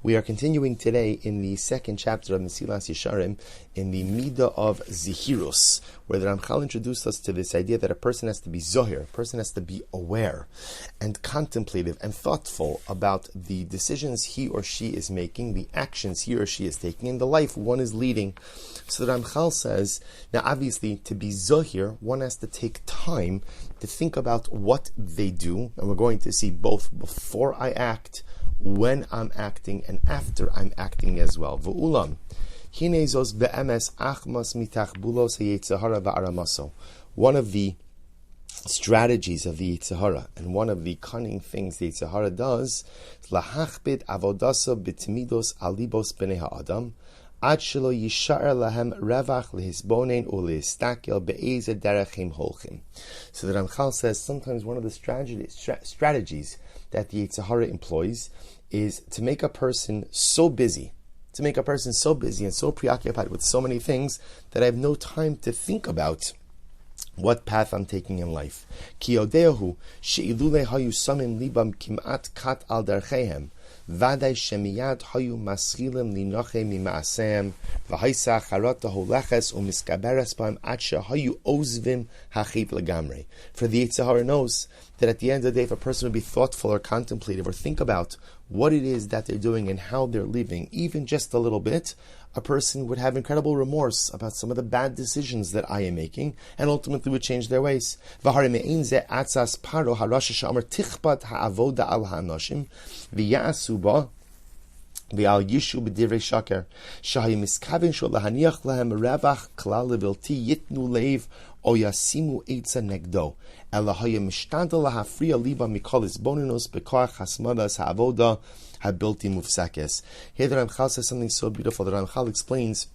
We are continuing today in the second chapter of Mesillas Yesharim in the Midah of Zihirus, where the Ramchal introduced us to this idea that a person has to be zohir, a person has to be aware and contemplative and thoughtful about the decisions he or she is making, the actions he or she is taking, and the life one is leading. So the Ramchal says, now obviously to be zohir, one has to take time to think about what they do, and we're going to see both before I act, when I'm acting, and after I'm acting as well. V'ulam, hinezos be'emes achmas mitach bulos hayetzahara va'aramaso. One of the strategies of the Yitzhahara, and one of the cunning things the Yitzhahara does, is lahachbid avodasa b'tmidos alibos b'nei ha'adam, ad shelo yishar lahem revach lehisbonen ulehistakel be'eze derechem holchim. So the Ramchal says sometimes one of the strategies that the Yitzhahara employs is to make a person so busy, and so preoccupied with so many things that I have no time to think about what path I'm taking in life. Ki yodehu she'ilule hayu samim libam kimat kat al derchehem vaday shemiyad hayu maschilim linoche mima'asem v'haisa charata holeches umiskaberes b'am atsha hayu ozvim hachit legamre. For the Yitzhahara knows that at the end of the day, if a person would be thoughtful or contemplative or think about what it is that they're doing and how they're living, even just a little bit, a person would have incredible remorse about some of the bad decisions that I am making, and ultimately would change their ways. V'al yishu b'divrei shaker shahay miskavin shol lahaniach lahem revach klal levilti yitnu leiv o yasimu eitza negdo ela haya mishtanda lahafriya liba mikol isboninos bekoach hasmadas ha'avoda habilti mufsakes. Here the Ramchal says something so beautiful. The Ramchal explains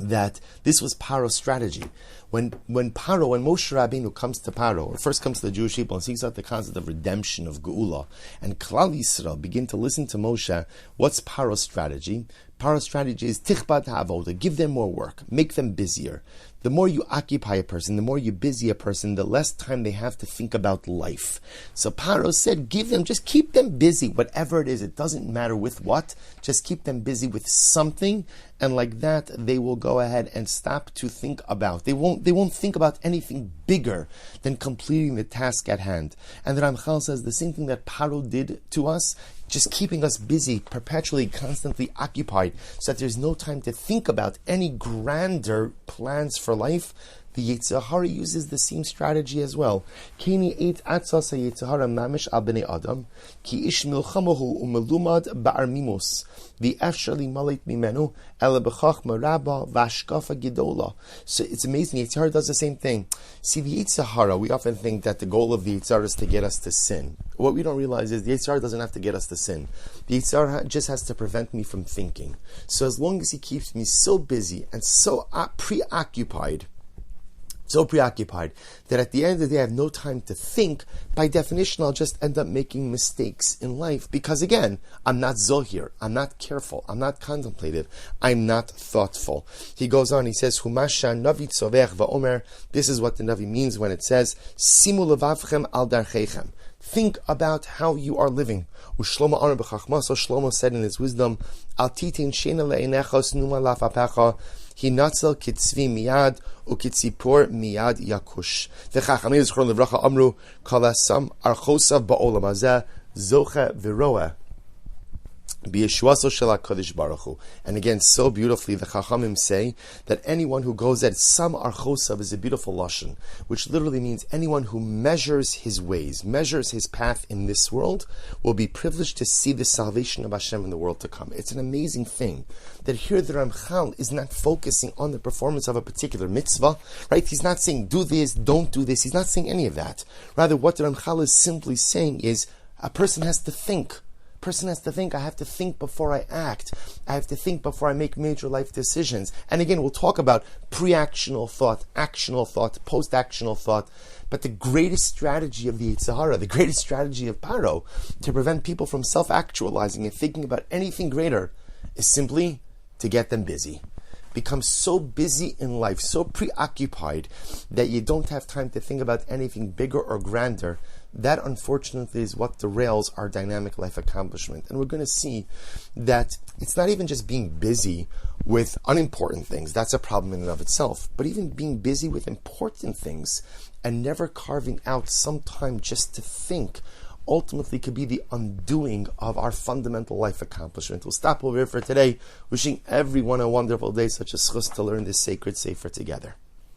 that this was Paro's strategy. When Moshe Rabbeinu comes to Paro, or first comes to the Jewish people and seeks out the concept of redemption, of Geula, and Klal Yisrael begin to listen to Moshe, what's Paro's strategy? Paro's strategy is tichbad ha'avoda, give them more work, make them busier. The more you occupy a person, the more you busy a person, the less time they have to think about life. So Paro said, just keep them busy, whatever it is, it doesn't matter with what, just keep them busy with something, and like that, they will go ahead and stop to think about. They won't think about anything bigger than completing the task at hand. And the Ramchal says the same thing that Paro did to us, just keeping us busy, perpetually, constantly occupied, so that there's no time to think about any grander plans for life. The Yitzhahara uses the same strategy as well. Kini eit atzas ha-Yitzhahara mamish al b'nei adam, ki ish milchamahu umelumad ba'armimos, v'efshar li malit mimenu, ele b'chachma rabba v'ashkafa gidola. So it's amazing, Yitzhahara does the same thing. See, the Yitzhahara, we often think that the goal of the Yitzhahara is to get us to sin. What we don't realize is the Yitzhahara doesn't have to get us to sin. The Yitzhahara just has to prevent me from thinking. So as long as he keeps me so busy and so preoccupied that at the end of the day I have no time to think, by definition I'll just end up making mistakes in life, because again, I'm not zohir, I'm not careful, I'm not contemplative, I'm not thoughtful. He goes on, he says, Humasha Navi Tzovech Va'omer, this is what the Navi means when it says, Simu levavchem al darchechem, think about how you are living. Ushlomo Amar b'chachma, so Shlomo said in his wisdom, Al titin sheina le'einechos numa lafapecha, hinatzel kitzvi miyad ukitzipor miyad yakush. The Chachamim Zichron Livracha Amru kalasam archosav ba'olam hazeh zoche v'roeh b'yeshuaso shel HaKadosh Baruch Hu. And again, so beautifully, the Chachamim say that anyone who goes at some archosav is a beautiful lashon, which literally means anyone who measures his ways, measures his path in this world, will be privileged to see the salvation of Hashem in the world to come. It's an amazing thing that here the Ramchal is not focusing on the performance of a particular mitzvah, right? He's not saying do this, don't do this. He's not saying any of that. Rather, what the Ramchal is simply saying is a person has to think. I have to think before I act. I have to think before I make major life decisions. And again, we'll talk about pre-actional thought, actional thought, post-actional thought. But the greatest strategy of the Yitzhahara, the greatest strategy of Paro, to prevent people from self-actualizing and thinking about anything greater, is simply to get them busy. Become so busy in life, so preoccupied, that you don't have time to think about anything bigger or grander that unfortunately is what derails our dynamic life accomplishment. And we're going to see that it's not even just being busy with unimportant things. That's a problem in and of itself. But even being busy with important things and never carving out some time just to think ultimately could be the undoing of our fundamental life accomplishment. We'll stop over here for today. Wishing everyone a wonderful day, such a schus to learn this sacred sefer together.